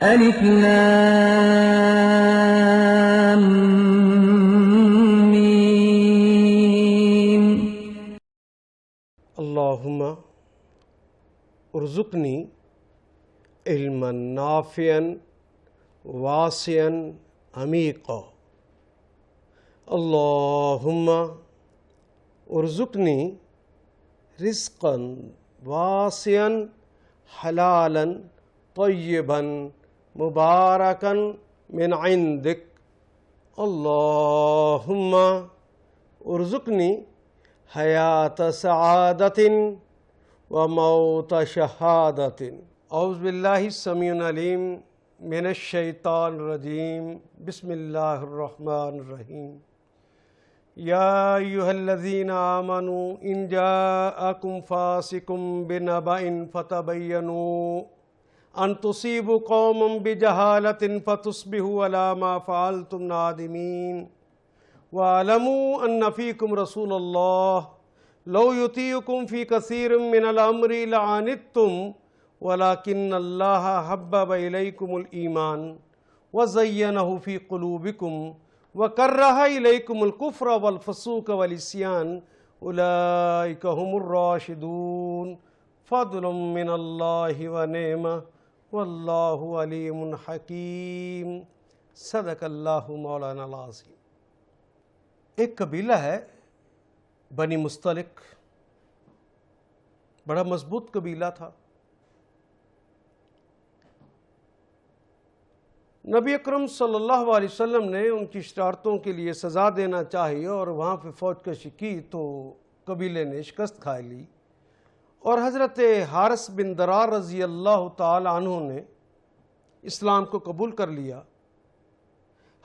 الف لام میم اللہم ارزقنی علما نافعا واسعا عمیقا. اللہم ارزقنی رزقا واسعا حلالا طیبا مبارکا من عندک. اللہم ارزقنی حیات سعادت وموت شہادت. اعوذ باللہ السمیع العلیم من الشیطان الرجیم. بسم اللہ الرحمن الرحیم. یا ایہا الذین آمنوا ان جاءکم فاسق بنبأ فتبینوا ان تصیبوا قوما بجہالۃ فتصبحوا علی ما فعلتم نادمین. وَاعْلَمُوا أَنَّ فِيكُمْ رَسُولَ اللَّهِ لَوْ يُطِيعُكُمْ فِي كَثِيرٍ مِّنَ الْأَمْرِ لَعَنِتُّمْ وَلَكِنَّ اللَّهَ حَبَّبَ إِلَيْكُمُ الْإِيمَانَ وَزَيَّنَهُ فِي قُلُوبِكُمْ وَكَرَّهَ إِلَيْكُمُ الْكُفْرَ وَالْفُسُوقَ وَالْعِصْيَانَ أُولَئِكَ هُمُ الرَّاشِدُونَ. فضل من اللہ ونعمہ واللہ علیم حکیم. صدق اللہ مولانا العظیم. ایک قبیلہ ہے بنی مستلق، بڑا مضبوط قبیلہ تھا. نبی اکرم صلی اللہ علیہ وسلم نے ان کی شرارتوں کے لیے سزا دینا چاہی اور وہاں پہ فوج کشی کی تو قبیلے نے شکست کھا لی اور حضرت حارث بن درار رضی اللہ تعالی عنہ نے اسلام کو قبول کر لیا.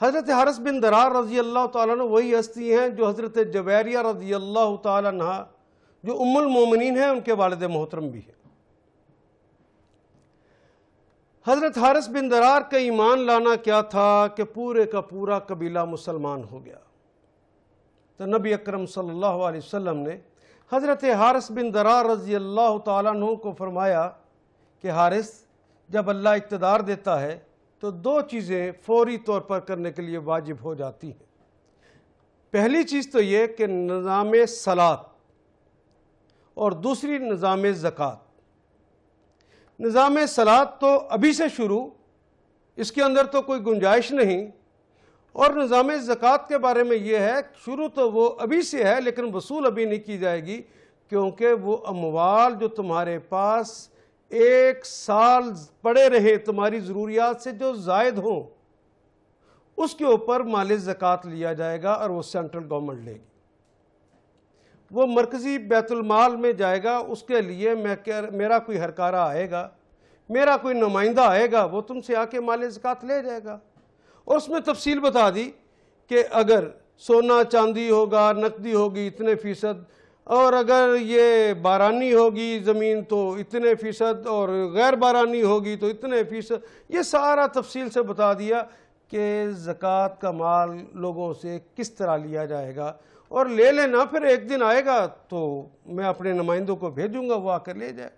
حضرت حارث بن درار رضی اللہ تعالیٰ عنہ وہی ہستی ہیں جو حضرت جویریہ رضی اللہ تعالیٰ عنہ جو ام المومنین ہیں ان کے والد محترم بھی ہیں. حضرت حارث بن درار کا ایمان لانا کیا تھا کہ پورے کا پورا قبیلہ مسلمان ہو گیا. تو نبی اکرم صلی اللہ علیہ وسلم نے حضرت حارث بن درار رضی اللہ تعالیٰ عنہ کو فرمایا کہ حارث، جب اللہ اقتدار دیتا ہے تو دو چیزیں فوری طور پر کرنے کے لیے واجب ہو جاتی ہیں. پہلی چیز تو یہ کہ نظام صلاۃ اور دوسری نظام زکوٰۃ. نظام صلاۃ تو ابھی سے شروع، اس کے اندر تو کوئی گنجائش نہیں، اور نظام زکوٰۃ کے بارے میں یہ ہے شروع تو وہ ابھی سے ہے لیکن وصول ابھی نہیں کی جائے گی، کیونکہ وہ اموال جو تمہارے پاس ایک سال پڑے رہے تمہاری ضروریات سے جو زائد ہوں اس کے اوپر مال زکوٰۃ لیا جائے گا اور وہ سینٹرل گورنمنٹ لے گی. وہ مرکزی بیت المال میں جائے گا. اس کے لیے میرا کوئی ہرکارہ آئے گا، میرا کوئی نمائندہ آئے گا، وہ تم سے آ کے مال زکوٰۃ لے جائے گا. اور اس میں تفصیل بتا دی کہ اگر سونا چاندی ہوگا، نقدی ہوگی اتنے فیصد، اور اگر یہ بارانی ہوگی زمین تو اتنے فیصد، اور غیر بارانی ہوگی تو اتنے فیصد. یہ سارا تفصیل سے بتا دیا کہ زکوٰۃ کا مال لوگوں سے کس طرح لیا جائے گا. اور لے لینا، پھر ایک دن آئے گا تو میں اپنے نمائندوں کو بھیجوں گا، وہ آ کر لے جائے.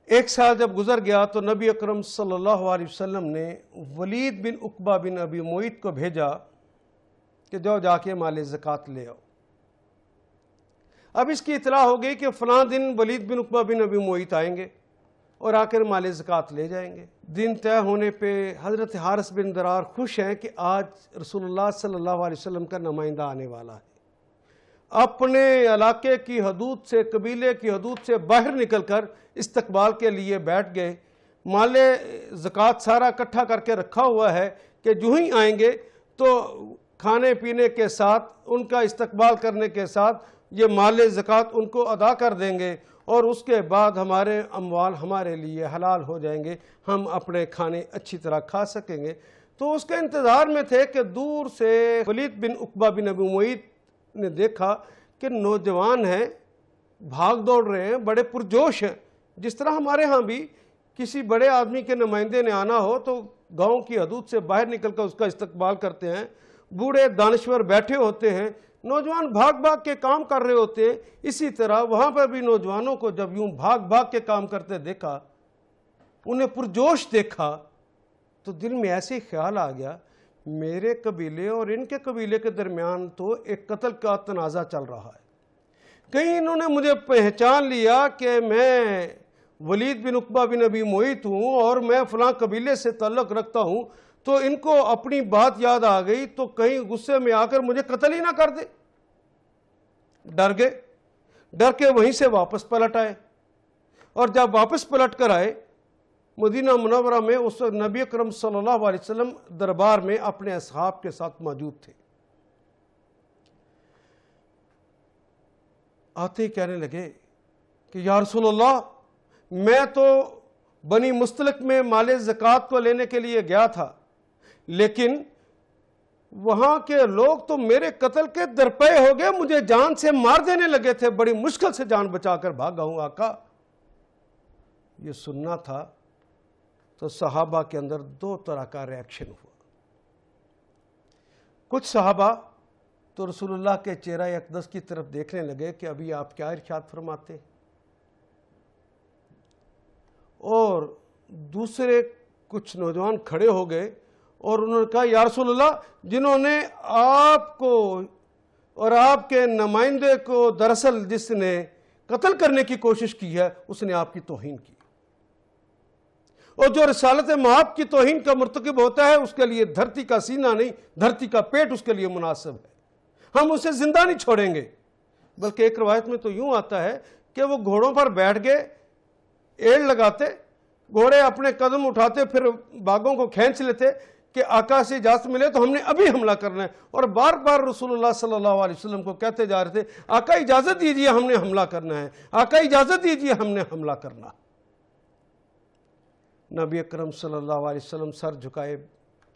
ایک سال جب گزر گیا تو نبی اکرم صلی اللہ علیہ وسلم نے ولید بن عقبہ بن ابی معیط کو بھیجا کہ جا کے مال زکوٰۃ لے آؤ. اب اس کی اطلاع ہو گئی کہ فلاں دن ولید بن عقبہ بن ابی معیط آئیں گے اور آ کر مال زکوٰۃ لے جائیں گے. دن طے ہونے پہ حضرت حارث بن درار خوش ہیں کہ آج رسول اللہ صلی اللہ علیہ وسلم کا نمائندہ آنے والا ہے. اپنے علاقے کی حدود سے، قبیلے کی حدود سے باہر نکل کر استقبال کے لیے بیٹھ گئے. مال زکوٰۃ سارا اکٹھا کر کے رکھا ہوا ہے کہ جو ہی آئیں گے تو کھانے پینے کے ساتھ، ان کا استقبال کرنے کے ساتھ یہ مال زکوٰۃ ان کو ادا کر دیں گے، اور اس کے بعد ہمارے اموال ہمارے لیے حلال ہو جائیں گے، ہم اپنے کھانے اچھی طرح کھا سکیں گے. تو اس کے انتظار میں تھے کہ دور سے ولید بن عقبہ بن ابی معیط نے دیکھا کہ نوجوان ہیں، بھاگ دوڑ رہے ہیں، بڑے پرجوش ہیں. جس طرح ہمارے ہاں بھی کسی بڑے آدمی کے نمائندے نے آنا ہو تو گاؤں کی حدود سے باہر نکل کر اس کا استقبال کرتے ہیں. بوڑھے دانشور بیٹھے ہوتے ہیں، نوجوان بھاگ بھاگ کے کام کر رہے ہوتے ہیں. اسی طرح وہاں پر بھی نوجوانوں کو جب یوں بھاگ بھاگ کے کام کرتے دیکھا انہیں پرجوش دیکھا تو دل میں ایسے خیال آ گیا میرے قبیلے اور ان کے قبیلے کے درمیان تو ایک قتل کا تنازع چل رہا ہے، کہیں انہوں نے مجھے پہچان لیا کہ میں ولید بن عقبہ بن ابی معیط ہوں اور میں فلاں قبیلے سے تعلق رکھتا ہوں، تو ان کو اپنی بات یاد آ گئی تو کہیں غصے میں آ کر مجھے قتل ہی نہ کر دے۔ ڈر گئے، ڈر کے وہیں سے واپس پلٹ آئے، اور جب واپس پلٹ کر آئے مدینہ منورہ میں اس وقت نبی اکرم صلی اللہ علیہ وسلم دربار میں اپنے اصحاب کے ساتھ موجود تھے۔ آتے ہی کہنے لگے کہ یا رسول اللہ، میں تو بنی مستلق میں مال زکوٰۃ کو لینے کے لیے گیا تھا، لیکن وہاں کے لوگ تو میرے قتل کے درپے ہو گئے، مجھے جان سے مار دینے لگے تھے، بڑی مشکل سے جان بچا کر بھاگا ہوں آقا۔ یہ سننا تھا تو صحابہ کے اندر دو طرح کا ریاکشن ہوا۔ کچھ صحابہ تو رسول اللہ کے چہرہ اقدس کی طرف دیکھنے لگے کہ ابھی آپ کیا ارشاد فرماتے، اور دوسرے کچھ نوجوان کھڑے ہو گئے اور انہوں نے کہا یا رسول اللہ، جنہوں نے آپ کو اور آپ کے نمائندے کو دراصل جس نے قتل کرنے کی کوشش کی ہے اس نے آپ کی توہین کی، اور جو رسالت مآب کی توہین کا مرتکب ہوتا ہے اس کے لیے دھرتی کا سینہ نہیں، دھرتی کا پیٹ اس کے لیے مناسب ہے، ہم اسے زندہ نہیں چھوڑیں گے۔ بلکہ ایک روایت میں تو یوں آتا ہے کہ وہ گھوڑوں پر بیٹھ گئے، ایڑ لگاتے، گھوڑے اپنے قدم اٹھاتے، پھر باغوں کو کھینچ لیتے کہ آقا سے اجازت ملے تو ہم نے ابھی حملہ کرنا ہے، اور بار بار رسول اللہ صلی اللہ علیہ وسلم کو کہتے جا رہے تھے آقا اجازت دیجیے ہم نے حملہ کرنا ہے، آقا اجازت دیجیے ہم نے حملہ کرنا۔ نبی اکرم صلی اللہ علیہ وسلم سر جھکائے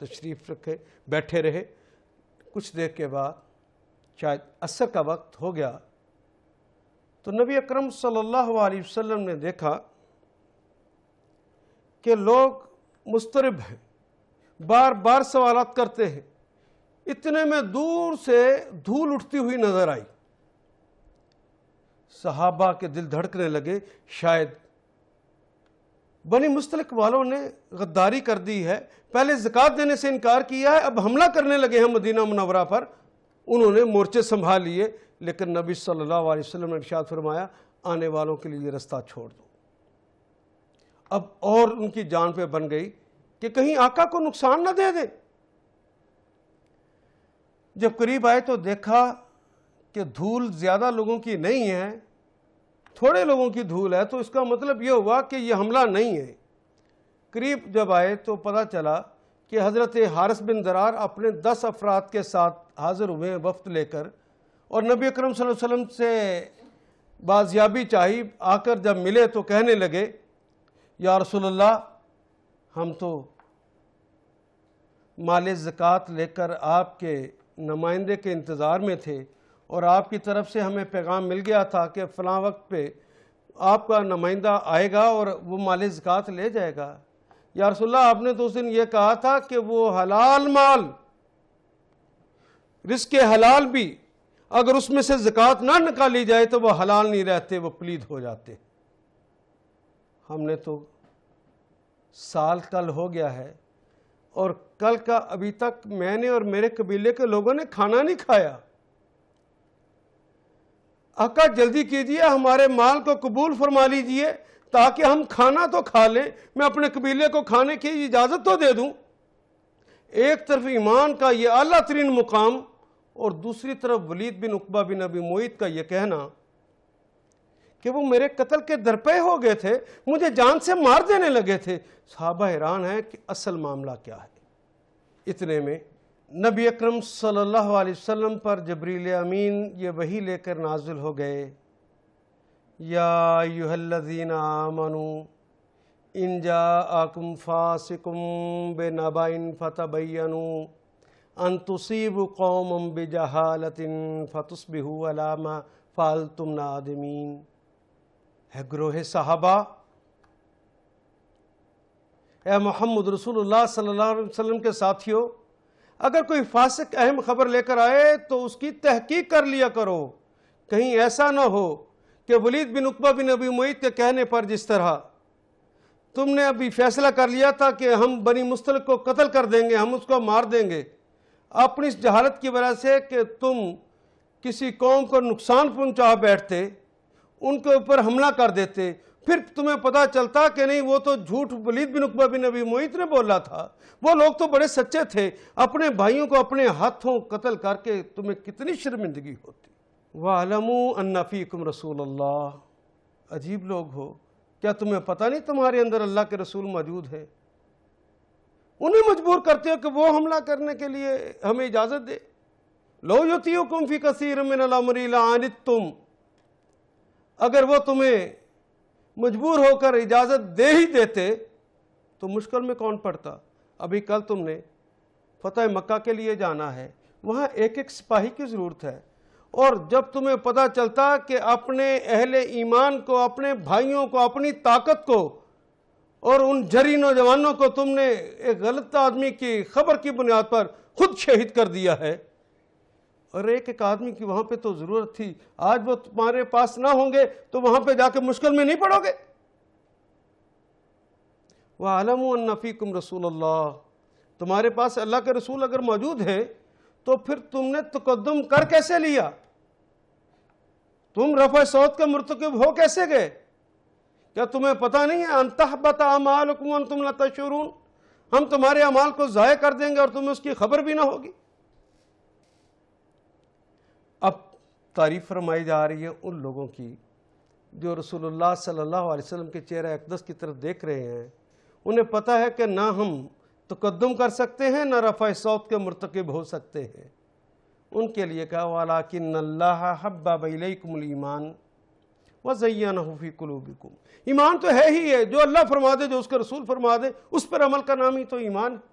تشریف رکھے، بیٹھے رہے۔ کچھ دیر کے بعد شاید عصر کا وقت ہو گیا تو نبی اکرم صلی اللہ علیہ وسلم نے دیکھا کہ لوگ مضطرب ہیں، بار بار سوالات کرتے ہیں۔ اتنے میں دور سے دھول اٹھتی ہوئی نظر آئی، صحابہ کے دل دھڑکنے لگے، شاید بنی مستلق والوں نے غداری کر دی ہے، پہلے زکوٰۃ دینے سے انکار کیا ہے، اب حملہ کرنے لگے ہیں مدینہ منورہ پر۔ انہوں نے مورچے سنبھال لیے، لیکن نبی صلی اللہ علیہ وسلم نے ارشاد فرمایا آنے والوں کے لیے رستہ چھوڑ دو۔ اب اور ان کی جان پہ بن گئی کہ کہیں آقا کو نقصان نہ دے دیں۔ جب قریب آئے تو دیکھا کہ دھول زیادہ لوگوں کی نہیں ہے، تھوڑے لوگوں کی دھول ہے، تو اس کا مطلب یہ ہوا کہ یہ حملہ نہیں ہے۔ قریب جب آئے تو پتہ چلا کہ حضرت حارث بن درار اپنے 10 افراد کے ساتھ حاضر ہوئے ہیں وفد لے کر، اور نبی اکرم صلی اللہ علیہ وسلم سے بازیابی چاہی۔ آ کر جب ملے تو کہنے لگے یا رسول اللہ، ہم تو مال زکوٰۃ لے کر آپ کے نمائندے کے انتظار میں تھے، اور آپ کی طرف سے ہمیں پیغام مل گیا تھا کہ فلاں وقت پہ آپ کا نمائندہ آئے گا اور وہ مال زکوٰۃ لے جائے گا۔ یا رسول اللہ، آپ نے تو اس دن یہ کہا تھا کہ وہ حلال مال، رزق حلال بھی اگر اس میں سے زکوٰۃ نہ نکالی جائے تو وہ حلال نہیں رہتے، وہ پلید ہو جاتے۔ ہم نے تو سال کل ہو گیا ہے اور کل کا ابھی تک میں نے اور میرے قبیلے کے لوگوں نے کھانا نہیں کھایا، آقا جلدی کیجئے، ہمارے مال کو قبول فرما لیجئے تاکہ ہم کھانا تو کھا لیں، میں اپنے قبیلے کو کھانے کی اجازت تو دے دوں۔ ایک طرف ایمان کا یہ اعلیٰ ترین مقام، اور دوسری طرف ولید بن عقبہ بن ابی معیط کا یہ کہنا کہ وہ میرے قتل کے درپے ہو گئے تھے، مجھے جان سے مار دینے لگے تھے۔ صحابہ حیران ہیں کہ اصل معاملہ کیا ہے۔ اتنے میں نبی اکرم صلی اللہ علیہ وسلم پر جبریل امین یہ وحی لے کر نازل ہو گئے، یا ایھا الذین آمنوا ان جاءکم فاسق بنبأ فتبینوا ان تصیبوا قوما بجہالۃ فتصبحوا علی ما فعلتم نادمین۔ اے گروہ صحابہ، اے محمد رسول اللہ صلی اللہ علیہ وسلم کے ساتھیوں، اگر کوئی فاسق اہم خبر لے کر آئے تو اس کی تحقیق کر لیا کرو، کہیں ایسا نہ ہو کہ ولید بن عقبہ بن ابی معیط کے کہنے پر جس طرح تم نے ابھی فیصلہ کر لیا تھا کہ ہم بنی مستلق کو قتل کر دیں گے، ہم اس کو مار دیں گے، اپنی اس جہالت کی وجہ سے کہ تم کسی قوم کو نقصان پہنچا بیٹھتے، ان کے اوپر حملہ کر دیتے، پھر تمہیں پتہ چلتا کہ نہیں وہ تو جھوٹ ولید بن عقبہ بن ابی معیط نے بولا تھا، وہ لوگ تو بڑے سچے تھے، اپنے بھائیوں کو اپنے ہاتھوں قتل کر کے تمہیں کتنی شرمندگی ہوتی۔ وَاعْلَمُوا أَنَّ فِيكُمْ رَسُولَ اللَّهِ، عجیب لوگ ہو، کیا تمہیں پتہ نہیں تمہارے اندر اللہ کے رسول موجود ہے؟ انہیں مجبور کرتے ہو کہ وہ حملہ کرنے کے لیے ہمیں اجازت دے۔ لَوْ يُطِيعُكُمْ فِي كَثِيرٍ مِّنَ الْأَمْرِ لَعَنِتُّمْ، اگر وہ تمہیں مجبور ہو کر اجازت دے ہی دیتے تو مشکل میں کون پڑتا؟ ابھی کل تم نے فتح مکہ کے لیے جانا ہے، وہاں ایک ایک سپاہی کی ضرورت ہے، اور جب تمہیں پتہ چلتا کہ اپنے اہل ایمان کو، اپنے بھائیوں کو، اپنی طاقت کو اور ان جری نوجوانوں کو تم نے ایک غلط آدمی کی خبر کی بنیاد پر خود شہید کر دیا ہے، اور ایک ایک آدمی کی وہاں پہ تو ضرورت تھی، آج وہ تمہارے پاس نہ ہوں گے تو وہاں پہ جا کے مشکل میں نہیں پڑو گے۔ وَاعْلَمُوا أَنَّ فِيكُمْ رَسُولَ اللَّهِ، تمہارے پاس اللہ کے رسول اگر موجود ہیں تو پھر تم نے تقدم کر کیسے لیا؟ تم رفع صوت کا مرتکب ہو کیسے گئے؟ کیا تمہیں پتہ نہیں ہے أَن تَحْبَطَ أَعْمَالُكُمْ وَأَنْتُمْ لَا تَشْعُرُونَ، ہم تمہارے اعمال کو ضائع کر دیں گے اور تمہیں اس کی خبر بھی نہ ہوگی۔ اب تعریف فرمائی جا رہی ہے ان لوگوں کی جو رسول اللہ صلی اللہ علیہ وسلم کے چہرہ اقدس کی طرف دیکھ رہے ہیں، انہیں پتہ ہے کہ نہ ہم تقدم کر سکتے ہیں نہ رفع صوت کے مرتکب ہو سکتے ہیں۔ ان کے لیے کہا وَلَٰكِنَّ اللَّهَ حَبَّبَ إِلَيْكُمُ الْإِيمَانَ وَزَيَّنَهُ فِي قُلُوبِكُمْ، ایمان تو ہے ہی ہے، جو اللہ فرما دے، جو اس کا رسول فرما دے، اس پر عمل کا نام ہی تو ایمان ہے۔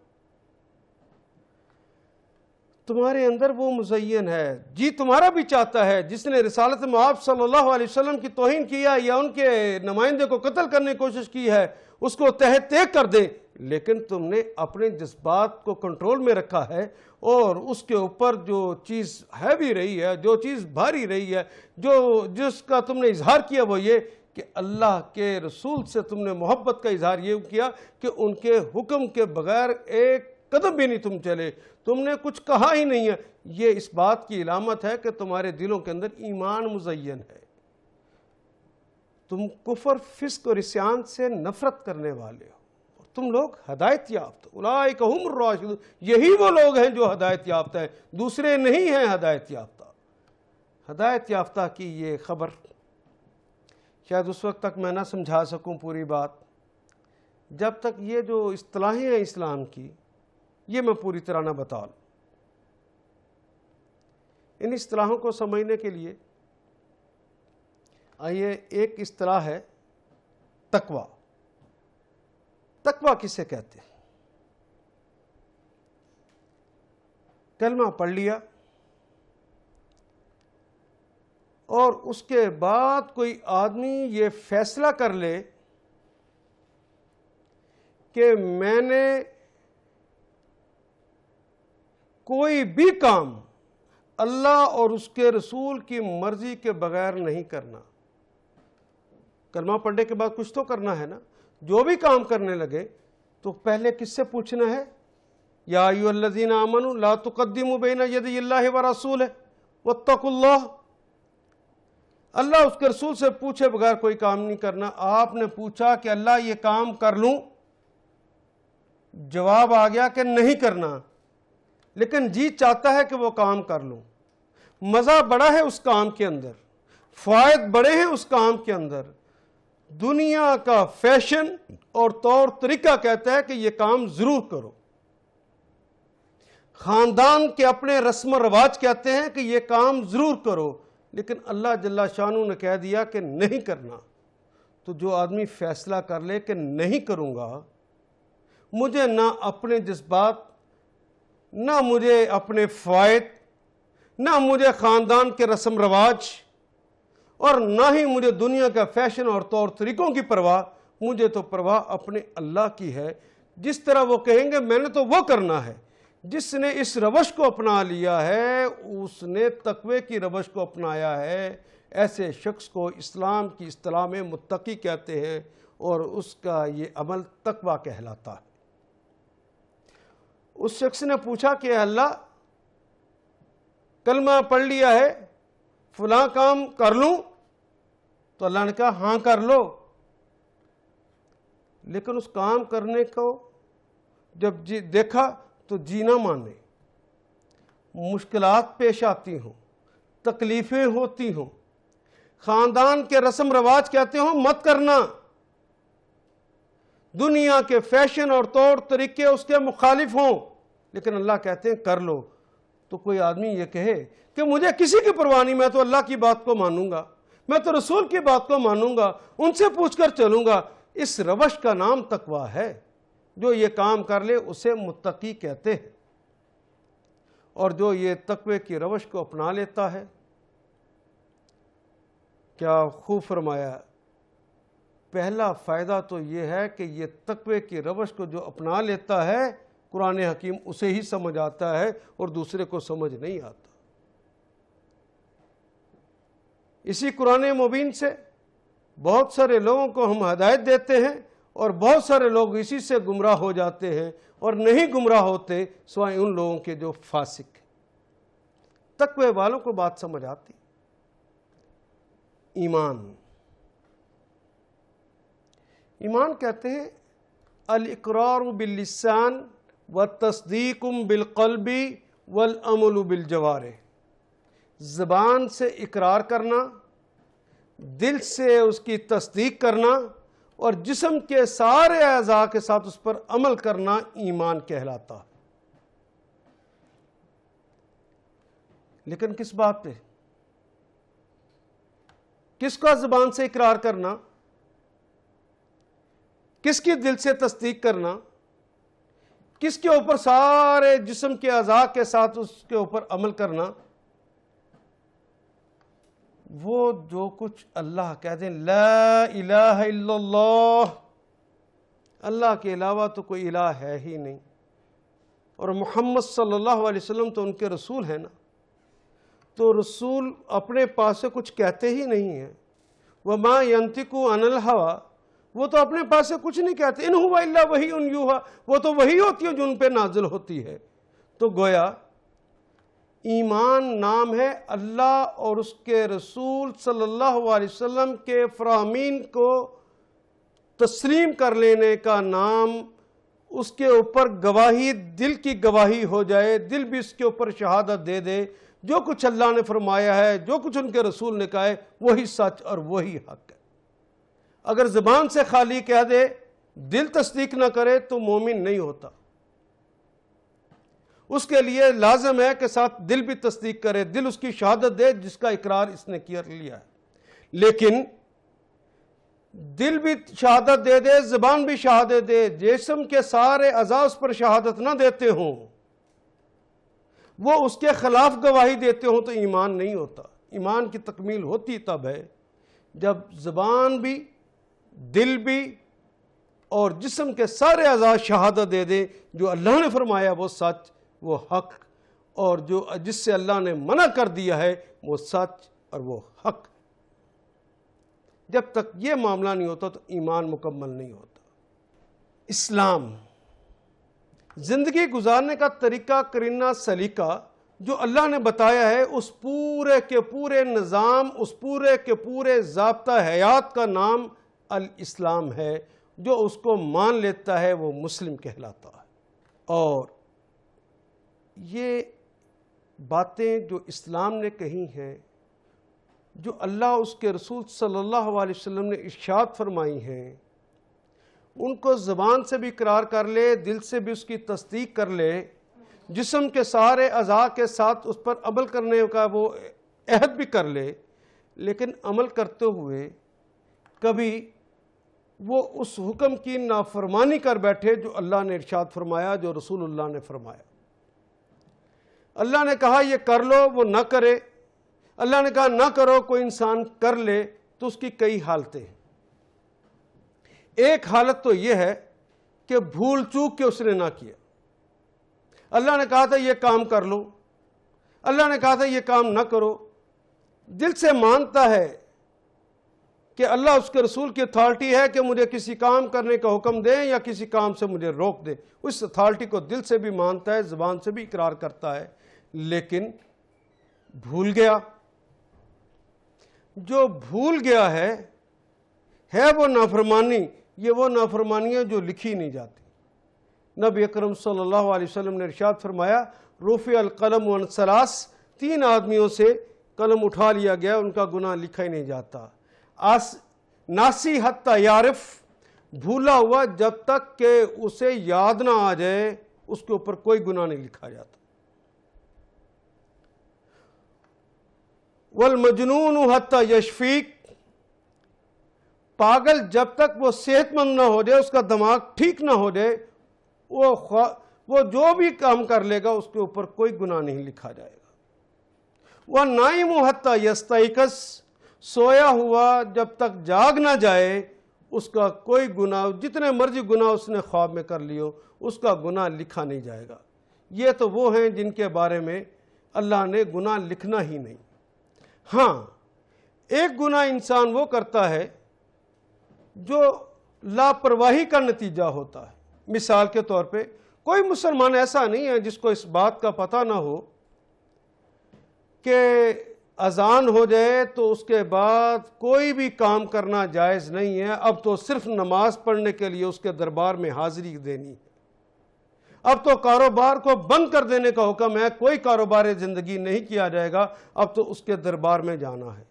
تمہارے اندر وہ مزین ہے، جی تمہارا بھی چاہتا ہے، جس نے رسالت مآب صلی اللہ علیہ وسلم کی توہین کیا یا ان کے نمائندے کو قتل کرنے کی کوشش کی ہے، اس کو تہہ تیگ کر دے، لیکن تم نے اپنے جذبات کو کنٹرول میں رکھا ہے، اور اس کے اوپر جو چیز ہیوی رہی ہے، جو چیز بھاری رہی ہے، جس کا تم نے اظہار کیا وہ یہ کہ اللہ کے رسول سے تم نے محبت کا اظہار یہ کیا کہ ان کے حکم کے بغیر ایک قدم بھی نہیں تم چلے، تم نے کچھ کہا ہی نہیں ہے۔ یہ اس بات کی علامت ہے کہ تمہارے دلوں کے اندر ایمان مزین ہے، تم کفر، فسق اور عصیان سے نفرت کرنے والے ہو، اور تم لوگ ہدایت یافتہ، اولئک ھم الراشدون، یہی وہ لوگ ہیں جو ہدایت یافتہ ہیں، دوسرے نہیں ہیں ہدایت یافتہ۔ ہدایت یافتہ کی یہ خبر شاید اس وقت تک میں نہ سمجھا سکوں پوری بات، جب تک یہ جو اصطلاحیں ہیں اسلام کی یہ میں پوری طرح نہ بتا لوں۔ ان اصطلاحوں کو سمجھنے کے لیے آئیے، ایک اصطلاح ہے تقویٰ۔ تقویٰ کسے کہتے ہیں؟ کلمہ پڑھ لیا اور اس کے بعد کوئی آدمی یہ فیصلہ کر لے کہ میں نے کوئی بھی کام اللہ اور اس کے رسول کی مرضی کے بغیر نہیں کرنا۔ کلمہ پڑھنے کے بعد کچھ تو کرنا ہے نا، جو بھی کام کرنے لگے تو پہلے کس سے پوچھنا ہے؟ یا ایھا الذین آمنوا لا تقدموا بین یدی اللہ ورسولہ واتقوا اللہ، اللہ اس کے رسول سے پوچھے بغیر کوئی کام نہیں کرنا۔ آپ نے پوچھا کہ اللہ یہ کام کر لوں، جواب آ گیا کہ نہیں کرنا، لیکن جی چاہتا ہے کہ وہ کام کر لوں، مزہ بڑا ہے اس کام کے اندر، فوائد بڑے ہیں اس کام کے اندر، دنیا کا فیشن اور طور طریقہ کہتا ہے کہ یہ کام ضرور کرو، خاندان کے اپنے رسم و رواج کہتے ہیں کہ یہ کام ضرور کرو، لیکن اللہ جل شانہ نے کہہ دیا کہ نہیں کرنا۔ تو جو آدمی فیصلہ کر لے کہ نہیں کروں گا، مجھے نہ اپنے جذبات، نہ مجھے اپنے فوائد، نہ مجھے خاندان کے رسم رواج، اور نہ ہی مجھے دنیا کا فیشن اور طور طریقوں کی پرواہ، مجھے تو پرواہ اپنے اللہ کی ہے۔ جس طرح وہ کہیں گے میں نے تو وہ کرنا ہے۔ جس نے اس روش کو اپنا لیا ہے اس نے تقوی کی روش کو اپنایا ہے۔ ایسے شخص کو اسلام کی اصطلاح میں متقی کہتے ہیں، اور اس کا یہ عمل تقویٰ کہلاتا ہے۔ اس شخص نے پوچھا کہ اللہ کلمہ پڑھ لیا ہے، فلاں کام کر لوں؟ تو اللہ نے کہا ہاں کر لو، لیکن اس کام کرنے کو جب دیکھا تو جی نہ مانے، مشکلات پیش آتی ہوں، تکلیفیں ہوتی ہوں، خاندان کے رسم رواج کہتے ہوں مت کرنا، دنیا کے فیشن اور طور طریقے اس کے مخالف ہوں، لیکن اللہ کہتے ہیں کر لو۔ تو کوئی آدمی یہ کہے کہ مجھے کسی کی پرواہ نہیں، میں تو اللہ کی بات کو مانوں گا، میں تو رسول کی بات کو مانوں گا، ان سے پوچھ کر چلوں گا، اس روش کا نام تقویٰ ہے۔ جو یہ کام کر لے اسے متقی کہتے ہیں، اور جو یہ تقوی کی روش کو اپنا لیتا ہے، کیا خوب فرمایا، پہلا فائدہ تو یہ ہے کہ یہ تقوی کی روش کو جو اپنا لیتا ہے، قرآن حکیم اسے ہی سمجھ آتا ہے اور دوسرے کو سمجھ نہیں آتا۔ اسی قرآن مبین سے بہت سارے لوگوں کو ہم ہدایت دیتے ہیں، اور بہت سارے لوگ اسی سے گمراہ ہو جاتے ہیں، اور نہیں گمراہ ہوتے سوائے ان لوگوں کے جو فاسق ہیں۔ تقوی والوں کو بات سمجھ آتی۔ ایمان کہتے ہیں الاقرار باللسان والتصدیق بالقلب والعمل بالجوارح، زبان سے اقرار کرنا، دل سے اس کی تصدیق کرنا، اور جسم کے سارے اعضاء کے ساتھ اس پر عمل کرنا ایمان کہلاتا ہے۔ لیکن کس بات پہ؟ کس کا زبان سے اقرار کرنا، کس کی دل سے تصدیق کرنا، کس کے اوپر سارے جسم کے اعضاء کے ساتھ اس کے اوپر عمل کرنا؟ وہ جو کچھ اللہ کہتے ہیں لا الہ الا اللہ، اللہ کے علاوہ تو کوئی الہ ہے ہی نہیں، اور محمد صلی اللہ علیہ وسلم تو ان کے رسول ہیں نا، تو رسول اپنے پاس سے کچھ کہتے ہی نہیں ہیں۔ وَمَا يَنْتِقُ عَنِ الْهَوَىٰ، وہ تو اپنے پاس سے کچھ نہیں کہتے، اِنْ هُوَ إِلَّا وَحْيٌ يُوحَىٰ، وہ تو وحی ہوتی ہے جو ان پہ نازل ہوتی ہے۔ تو گویا ایمان نام ہے اللہ اور اس کے رسول صلی اللہ علیہ وسلم کے فرامین کو تسلیم کر لینے کا نام، اس کے اوپر گواہی، دل کی گواہی ہو جائے، دل بھی اس کے اوپر شہادت دے دے، جو کچھ اللہ نے فرمایا ہے، جو کچھ ان کے رسول نے کہا ہے، وہی سچ اور وہی حق ہے۔ اگر زبان سے خالی کہہ دے، دل تصدیق نہ کرے تو مومن نہیں ہوتا۔ اس کے لیے لازم ہے کہ ساتھ دل بھی تصدیق کرے، دل اس کی شہادت دے جس کا اقرار اس نے کر لیا ہے۔ لیکن دل بھی شہادت دے دے، زبان بھی شہادت دے، جسم کے سارے اعضاء اس پر شہادت نہ دیتے ہوں، وہ اس کے خلاف گواہی دیتے ہوں، تو ایمان نہیں ہوتا۔ ایمان کی تکمیل ہوتی تب ہے جب زبان بھی، دل بھی اور جسم کے سارے اعضاء شہادت دے دیں جو اللہ نے فرمایا وہ سچ، وہ حق، اور جو جس سے اللہ نے منع کر دیا ہے وہ سچ اور وہ حق۔ جب تک یہ معاملہ نہیں ہوتا تو ایمان مکمل نہیں ہوتا۔ اسلام زندگی گزارنے کا طریقہ کرینہ سلیقہ جو اللہ نے بتایا ہے، اس پورے کے پورے نظام، اس پورے کے پورے ضابطہ حیات کا نام الاسلام ہے۔ جو اس کو مان لیتا ہے وہ مسلم کہلاتا ہے۔ اور یہ باتیں جو اسلام نے کہی ہیں، جو اللہ اس کے رسول صلی اللہ علیہ وسلم نے ارشاد فرمائی ہیں، ان کو زبان سے بھی اقرار کر لے، دل سے بھی اس کی تصدیق کر لے، جسم کے سارے اعضاء کے ساتھ اس پر عمل کرنے کا وہ عہد بھی کر لے، لیکن عمل کرتے ہوئے کبھی وہ اس حکم کی نافرمانی کر بیٹھے جو اللہ نے ارشاد فرمایا، جو رسول اللہ نے فرمایا۔ اللہ نے کہا یہ کر لو، وہ نہ کرے، اللہ نے کہا نہ کرو، کوئی انسان کر لے، تو اس کی کئی حالتیں ہیں۔ ایک حالت تو یہ ہے کہ بھول چوک کے اس نے نہ کیا۔ اللہ نے کہا تھا یہ کام کر لو، اللہ نے کہا تھا یہ کام نہ کرو، دل سے مانتا ہے کہ اللہ اس کے رسول کی اتھارٹی ہے کہ مجھے کسی کام کرنے کا حکم دیں یا کسی کام سے مجھے روک دیں، اس اتھارٹی کو دل سے بھی مانتا ہے، زبان سے بھی اقرار کرتا ہے، لیکن بھول گیا۔ جو بھول گیا ہے وہ نافرمانی، یہ وہ نافرمانی ہے جو لکھی نہیں جاتی۔ نبی اکرم صلی اللہ علیہ وسلم نے ارشاد فرمایا، رفع القلم عن ثلاث، 3 آدمیوں سے قلم اٹھا لیا گیا، ان کا گناہ لکھا ہی نہیں جاتا۔ ناسی حتی یعرف، بھولا ہوا جب تک کہ اسے یاد نہ آ جائے اس کے اوپر کوئی گناہ نہیں لکھا جاتا۔ والمجنون حتی یشفیق، پاگل جب تک وہ صحت مند نہ ہو جائے، اس کا دماغ ٹھیک نہ ہو جائے، وہ جو بھی کام کر لے گا اس کے اوپر کوئی گناہ نہیں لکھا جائے گا۔ والنائم حتی یستیقظ، سویا ہوا جب تک جاگ نہ جائے اس کا کوئی گناہ، جتنے مرضی گناہ اس نے خواب میں کر لیو، اس کا گناہ لکھا نہیں جائے گا۔ یہ تو وہ ہیں جن کے بارے میں اللہ نے گناہ لکھنا ہی نہیں۔ ہاں، ایک گناہ انسان وہ کرتا ہے جو لاپرواہی کا نتیجہ ہوتا ہے۔ مثال کے طور پہ کوئی مسلمان ایسا نہیں ہے جس کو اس بات کا پتہ نہ ہو کہ اذان ہو جائے تو اس کے بعد کوئی بھی کام کرنا جائز نہیں ہے، اب تو صرف نماز پڑھنے کے لیے اس کے دربار میں حاضری دینی ہے، اب تو کاروبار کو بند کر دینے کا حکم ہے، کوئی کاروبار زندگی نہیں کیا جائے گا، اب تو اس کے دربار میں جانا ہے۔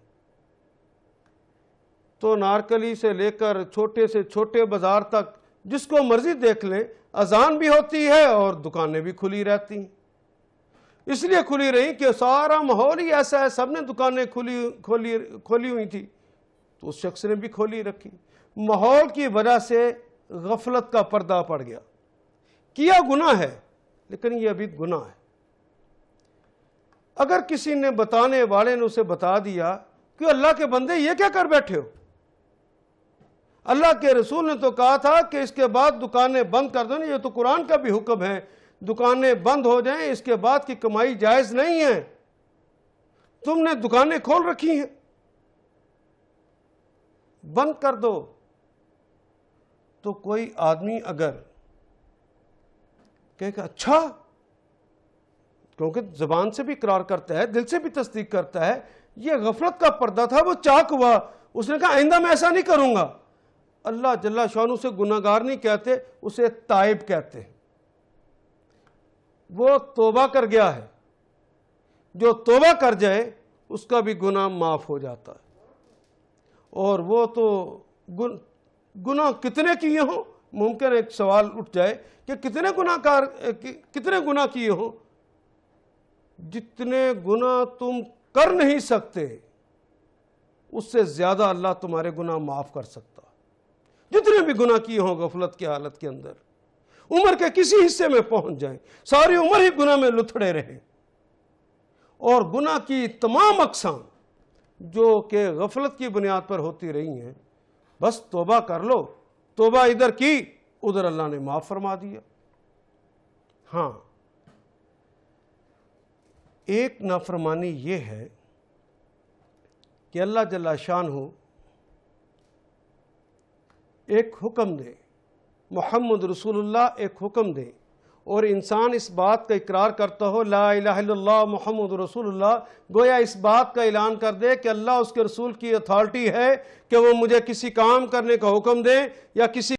تو نارکلی سے لے کر چھوٹے سے چھوٹے بازار تک جس کو مرضی دیکھ لیں، اذان بھی ہوتی ہے اور دکانیں بھی کھلی رہتی ہیں۔ اس لیے کھلی رہی کہ سارا ماحول ہی ایسا ہے، سب نے دکانیں کھولی ہوئی تھی تو اس شخص نے بھی کھولی رکھی۔ ماحول کی وجہ سے غفلت کا پردہ پڑ گیا، کیا گناہ ہے لیکن یہ ابھی گناہ ہے۔ اگر کسی نے بتانے والے نے اسے بتا دیا کہ اللہ کے بندے یہ کیا کر بیٹھے ہو، اللہ کے رسول نے تو کہا تھا کہ اس کے بعد دکانیں بند کر دو، یہ تو قرآن کا بھی حکم ہے، دکانیں بند ہو جائیں، اس کے بعد کی کمائی جائز نہیں ہے، تم نے دکانیں کھول رکھی ہیں، بند کر دو۔ تو کوئی آدمی اگر کہے کہ اچھا، کیونکہ زبان سے بھی اقرار کرتا ہے، دل سے بھی تصدیق کرتا ہے، یہ غفلت کا پردہ تھا، وہ چاک ہوا، اس نے کہا آئندہ میں ایسا نہیں کروں گا۔ اللہ جل شانہ سے گناہگار نہیں کہتے، اسے تائب کہتے ہیں۔ وہ توبہ کر گیا ہے، جو توبہ کر جائے اس کا بھی گناہ معاف ہو جاتا ہے۔ اور وہ تو گناہ کتنے کیے ہوں، ممکن ایک سوال اٹھ جائے کہ کتنے گناہ کیے ہوں، جتنے گناہ تم کر نہیں سکتے اس سے زیادہ اللہ تمہارے گناہ معاف کر سکتا۔ جتنے بھی گناہ کیے ہوں غفلت کی حالت کے اندر، عمر کے کسی حصے میں پہنچ جائیں، ساری عمر ہی گناہ میں لتھڑے رہیں، اور گناہ کی تمام اقسام جو کہ غفلت کی بنیاد پر ہوتی رہی ہیں، بس توبہ کر لو، توبہ ادھر کی ادھر اللہ نے معاف فرما دیا۔ ہاں، ایک نافرمانی یہ ہے کہ اللہ جل شانہ ایک حکم دے، محمد رسول اللہ ایک حکم دے، اور انسان اس بات کا اقرار کرتا ہو لا الہ الا اللہ محمد رسول اللہ، گویا اس بات کا اعلان کر دے کہ اللہ اس کے رسول کی اتھارٹی ہے کہ وہ مجھے کسی کام کرنے کا حکم دے یا کسی